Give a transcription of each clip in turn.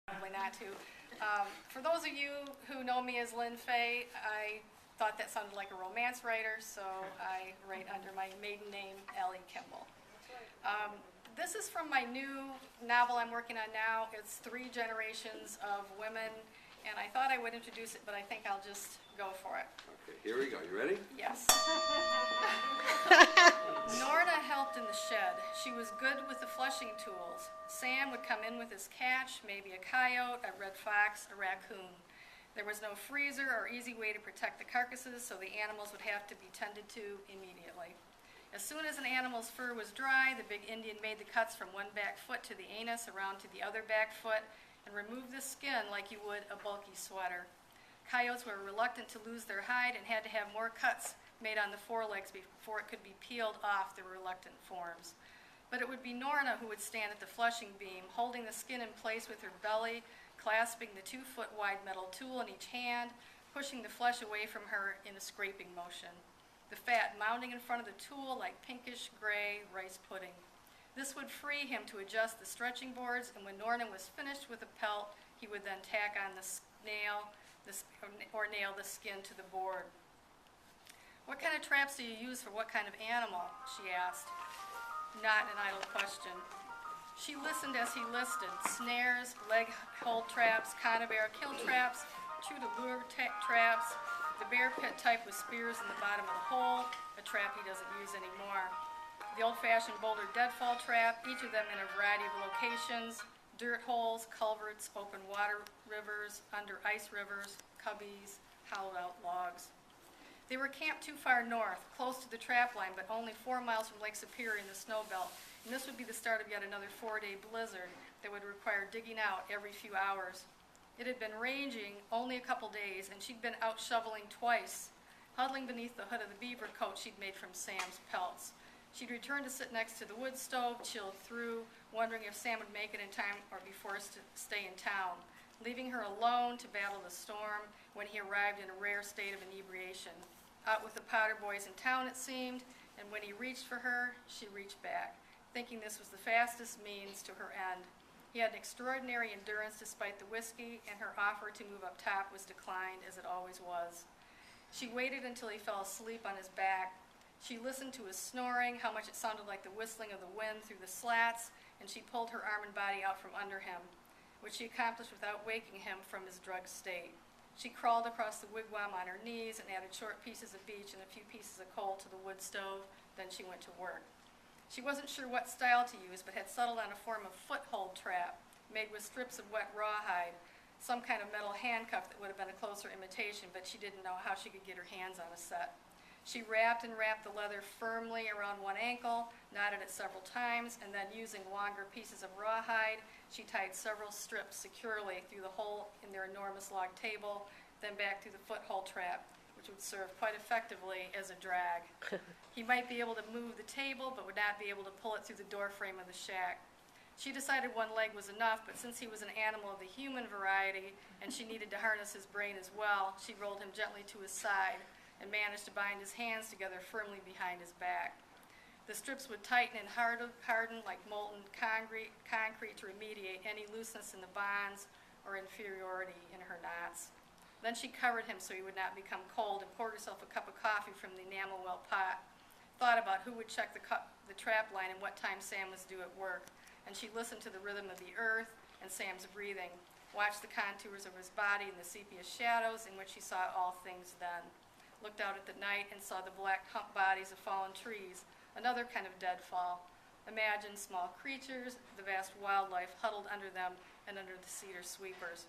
Probably not to. For those of you who know me as Lynn Fay, I thought that sounded like a romance writer, so I write under my maiden name, Allie Kimball. This is from my new novel I'm working on now. It's 3 generations of women, and I thought I would introduce it, but I think I'll just go for it. Okay, here we go. You ready? Yes. Norna helped in the shed. She was good with the flushing tools. Sam would come in with his catch, maybe a coyote, a red fox, a raccoon. There was no freezer or easy way to protect the carcasses, so the animals would have to be tended to immediately. As soon as an animal's fur was dry, the big Indian made the cuts from one back foot to the anus, around to the other back foot, and removed the skin like you would a bulky sweater. Coyotes were reluctant to lose their hide and had to have more cuts made on the forelegs before it could be peeled off the reluctant forms. But it would be Norna who would stand at the flushing beam, holding the skin in place with her belly, clasping the 2-foot-wide metal tool in each hand, pushing the flesh away from her in a scraping motion. The fat mounting in front of the tool like pinkish gray rice pudding. This would free him to adjust the stretching boards, and when Norna was finished with the pelt, he would then tack on nail the skin to the board. "What kind of traps do you use for what kind of animal?" she asked. Not an idle question. She listened as he listed: snares, leg hold traps, conibear kill traps, true to lure traps, the bear pit type with spears in the bottom of the hole, a trap he doesn't use anymore. The old-fashioned boulder deadfall trap, each of them in a variety of locations: dirt holes, culverts, open water rivers, under ice rivers, cubbies, hollowed-out logs. They were camped too far north, close to the trap line, but only 4 miles from Lake Superior in the snow belt, and this would be the start of yet another 4-day blizzard that would require digging out every few hours. It had been ranging only a couple days, and she'd been out shoveling twice, huddling beneath the hood of the beaver coat she'd made from Sam's pelts. She'd return to sit next to the wood stove, chilled through, wondering if Sam would make it in time or be forced to stay in town, leaving her alone to battle the storm when he arrived in a rare state of inebriation. Out with the Potter boys in town, it seemed, and when he reached for her, she reached back, thinking this was the fastest means to her end. He had an extraordinary endurance despite the whiskey, and her offer to move up top was declined, as it always was. She waited until he fell asleep on his back. She listened to his snoring, how much it sounded like the whistling of the wind through the slats, and she pulled her arm and body out from under him, which she accomplished without waking him from his drugged state. She crawled across the wigwam on her knees and added short pieces of beech and a few pieces of coal to the wood stove. Then she went to work. She wasn't sure what style to use, but had settled on a form of foothold trap made with strips of wet rawhide, some kind of metal handcuff that would have been a closer imitation, but she didn't know how she could get her hands on a set. She wrapped and wrapped the leather firmly around one ankle, knotted it several times, and then using longer pieces of rawhide, she tied several strips securely through the hole in their enormous log table, then back through the foothold trap, which would serve quite effectively as a drag. He might be able to move the table, but would not be able to pull it through the door frame of the shack. She decided one leg was enough, but since he was an animal of the human variety and she needed to harness his brain as well, she rolled him gently to his side and managed to bind his hands together firmly behind his back. The strips would tighten and harden like molten concrete to remediate any looseness in the bonds or inferiority in her knots. Then she covered him so he would not become cold and poured herself a cup of coffee from the enamel well pot, thought about who would check the trap line and what time Sam was due at work, and she listened to the rhythm of the earth and Sam's breathing, watched the contours of his body in the sepia shadows in which she saw all things then, looked out at the night and saw the black hump bodies of fallen trees, another kind of deadfall. Imagined small creatures, the vast wildlife huddled under them and under the cedar sweepers.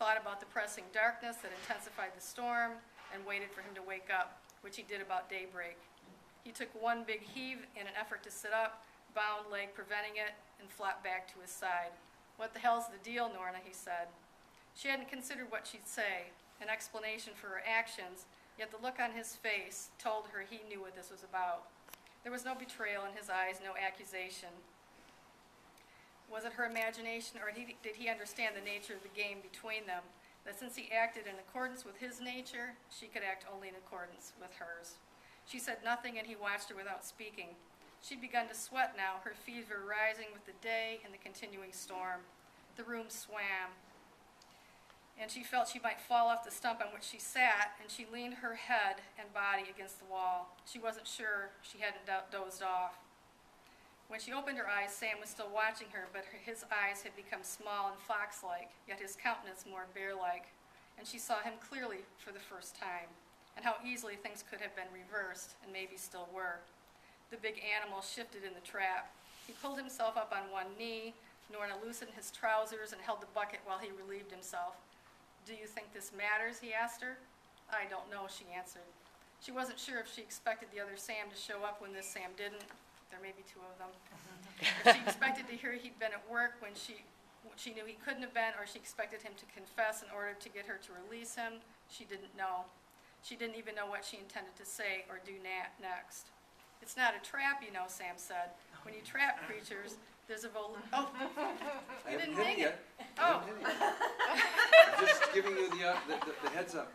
Thought about the pressing darkness that intensified the storm and waited for him to wake up, which he did about daybreak. He took one big heave in an effort to sit up, bound leg preventing it, and flopped back to his side. "What the hell's the deal, Norna?" he said. She hadn't considered what she'd say, an explanation for her actions, yet the look on his face told her he knew what this was about. There was no betrayal in his eyes, no accusation. Was it her imagination, or did he understand the nature of the game between them, that since he acted in accordance with his nature, she could act only in accordance with hers? She said nothing, and he watched her without speaking. She'd begun to sweat now, her fever rising with the day and the continuing storm. The room swam. and she felt she might fall off the stump on which she sat, and she leaned her head and body against the wall. She wasn't sure she hadn't dozed off. When she opened her eyes, Sam was still watching her, but his eyes had become small and fox-like, yet his countenance more bear-like, and she saw him clearly for the first time, and how easily things could have been reversed, and maybe still were. The big animal shifted in the trap. He pulled himself up on one knee, Norna loosened his trousers and held the bucket while he relieved himself. "Do you think this matters?" he asked her. "I don't know," she answered. She wasn't sure if she expected the other Sam to show up when this Sam didn't. There may be two of them. If she expected to hear he'd been at work when she knew he couldn't have been, or she expected him to confess in order to get her to release him, she didn't know. She didn't even know what she intended to say or do next. "It's not a trap, you know," Sam said. "When you trap creatures, there's a oh, you didn't hang it. Oh. I'm just giving you the heads up.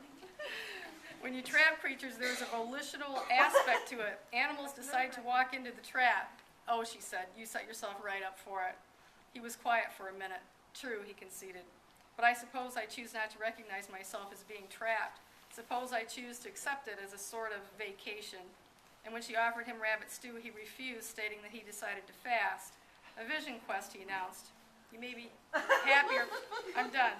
When you trap creatures, there's a volitional aspect to it. Animals decide to walk into the trap." "Oh," she said, "you set yourself right up for it." He was quiet for a minute. "True," he conceded. "But I suppose I choose not to recognize myself as being trapped. Suppose I choose to accept it as a sort of vacation." And when she offered him rabbit stew, he refused, stating that he decided to fast. "A vision quest," he announced. "You may be happier." I'm done.